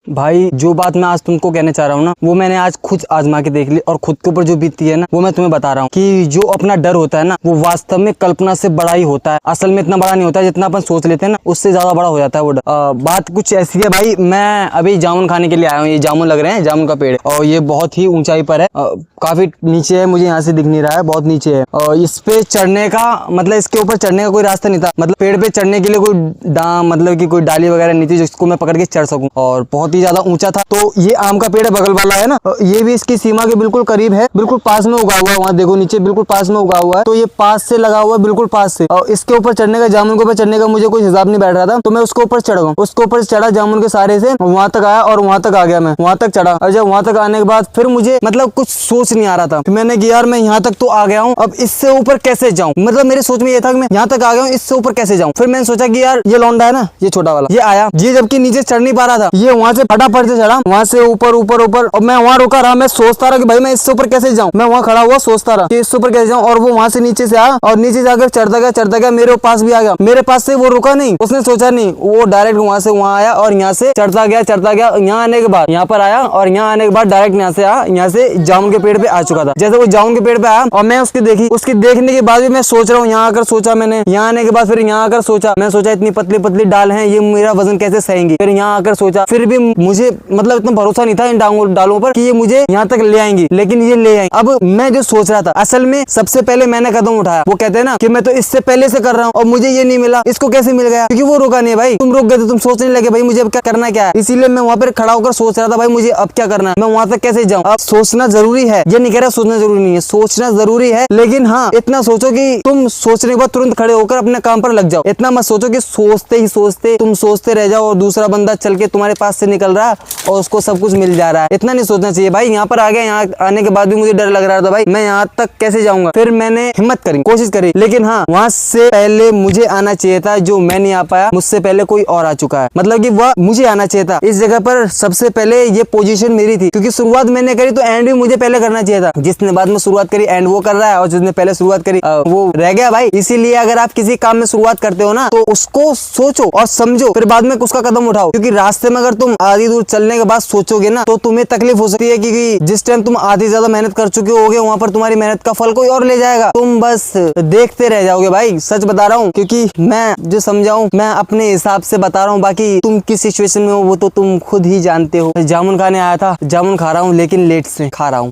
भाई जो बात मैं आज तुमको कहने चाह रहा हूँ ना, वो मैंने आज खुद आजमा के देख ली और खुद के ऊपर जो बीतती है ना, वो मैं तुम्हें बता रहा हूँ कि जो अपना डर होता है ना, वो वास्तव में कल्पना से बड़ा ही होता है। असल में इतना बड़ा नहीं होता है जितना अपन सोच लेते हैं ना, उससे ज्यादा बड़ा हो जाता है वो डर। बात कुछ ऐसी है भाई, मैं अभी जामुन खाने के लिए आया हूँ। ये जामुन लग रहे हैं, जामुन का पेड़ है और ये बहुत ही ऊंचाई पर है, काफी नीचे है, मुझे यहाँ से दिख नहीं रहा है, बहुत नीचे है। और इस पे चढ़ने का मतलब इसके ऊपर चढ़ने का कोई रास्ता नहीं था, मतलब पेड़ पे चढ़ने के लिए कोई मतलब कि कोई डाली वगैरह नहीं थी जिसको मैं पकड़ के चढ़ सकूं, और बहुत ही ज्यादा ऊंचा था। तो ये आम का पेड़ है बगल वाला है ना, ये भी इसकी सीमा के बिल्कुल करीब है, बिल्कुल पास में उगा हुआ है। वहाँ देखो नीचे बिल्कुल पास में उगा हुआ है, तो ये पास से लगा हुआ है, बिल्कुल पास से। और इसके ऊपर चढ़ने का, जामुन के ऊपर चढ़ने का मुझे कोई हिसाब नहीं बैठ रहा था, तो मैं उसके ऊपर चढ़ गया। उसके ऊपर चढ़ा जामुन के सारे से, वहां तक आया और वहां तक आ गया। मैं वहां तक चढ़ा और जब वहां तक आने के बाद फिर मुझे मतलब कुछ सोच नहीं आ रहा था। मैंने कि यार मैं यहाँ तक तो आ गया हूँ, अब इससे ऊपर कैसे जाऊँ। मतलब मेरी सोच में ये था कि मैं यहाँ तक आ गया हूँ, इससे ऊपर कैसे जाऊँ। फिर मैंने सोचा कि यार ये लौंडा है ना, ये छोटा वाला, ये आया, ये जबकि नीचे चढ़ नहीं पा रहा था, ये वहां से फटाफट से चढ़ा, वहां से ऊपर ऊपर ऊपर। और मैं वहां रुका रहा, मैं सोचता रहा कि भाई मैं इससे ऊपर कैसे जाऊं। मैं वहां खड़ा हुआ सोचता रहा कि इससे ऊपर कैसे जाऊं। और वो वहां से नीचे से आया और नीचे जाकर चढ़ता गया, मेरे पास भी आ गया। मेरे पास से वो रुका नहीं, उसने सोचा नहीं, वो डायरेक्ट वहां से वहां आया और यहाँ से चढ़ता गया। यहाँ आने के बाद यहाँ पर आया और यहाँ आने के बाद डायरेक्ट यहाँ से आया, यहाँ से जामुन के पेड़ पे आ चुका था। जैसे वो जामुन के पेड़ पे आया और मैं उसकी देखी, उसकी देखने के बाद भी मैं सोच रहा हूँ, यहाँ आकर सोचा मैंने, यहाँ आने के बाद फिर यहाँ आकर सोचा, मैं सोचा इतनी पतली पतली डाल है, ये मेरा वजन कैसे सहेंगी। फिर यहाँ आकर सोचा, फिर भी मुझे मतलब इतना भरोसा नहीं था इन डालों पर कि ये मुझे यहाँ तक ले आएंगी, लेकिन ये ले आई। अब मैं जो सोच रहा था, असल में सबसे पहले मैंने कदम उठाया। वो कहते हैं ना कि मैं तो इससे पहले से कर रहा हूँ और मुझे ये नहीं मिला, इसको कैसे मिल गया? क्योंकि वो रुका नहीं भाई, तुम रुक गए तो तुम सोचने लगे भाई मुझे अब क्या करना क्या है। इसीलिए मैं वहाँ पर खड़ा होकर सोच रहा था भाई मुझे अब क्या करना है, मैं वहां तक कैसे जाऊँ। अब सोचना जरूरी है, ये नहीं कह रहा सोचना जरूरी नहीं है, सोचना जरूरी है, लेकिन हाँ इतना सोचो कि तुम सोचने के बाद तुरंत खड़े होकर अपने काम पर लग जाओ। इतना मत सोचो कि सोचते ही सोचते तुम सोचते रह जाओ और दूसरा बंदा चल के तुम्हारे पास से निकल रहा है और उसको सब कुछ मिल जा रहा है। इतना नहीं सोचना चाहिए भाई। यहाँ पर आ गया, यहाँ आने के बाद भी मुझे डर लग रहा था भाई मैं यहाँ तक कैसे जाऊंगा। फिर मैंने हिम्मत करी, कोशिश करी, लेकिन हाँ वहां से पहले मुझे आना चाहिए था, जो मैं नहीं आ पाया, मुझसे पहले कोई और आ चुका है। मतलब कि वह मुझे आना चाहिए था इस जगह पर, सबसे पहले ये पोजीशन मेरी थी, क्योंकि शुरुआत मैंने करी तो एंड भी मुझे पहले करना चाहिए था। जिसने बाद में शुरुआत करी एंड वो कर रहा है, और जिसने पहले शुरुआत करी वो रह गया भाई। इसीलिए अगर आप किसी काम में शुरुआत करते हो ना, तो उसको सोचो और समझो, फिर बाद में उसका कदम उठाओ। क्योंकि रास्ते में अगर तुम आधी दूर चलने के बाद सोचोगे ना, तो तुम्हें तकलीफ हो सकती है, क्योंकि जिस टाइम तुम आधी ज्यादा मेहनत कर चुके होगे, वहां पर तुम्हारी मेहनत का फल कोई और ले जाएगा, तुम बस देखते रह जाओगे भाई। सच बता रहा हूँ, क्योंकि मैं जो समझाऊं मैं अपने हिसाब से बता रहा हूँ, बाकी तुम किस सिचुएशन में हो वो तो तुम खुद ही जानते हो। जामुन खाने आया था, जामुन खा रहा हूँ, लेकिन लेट से खा रहा हूँ।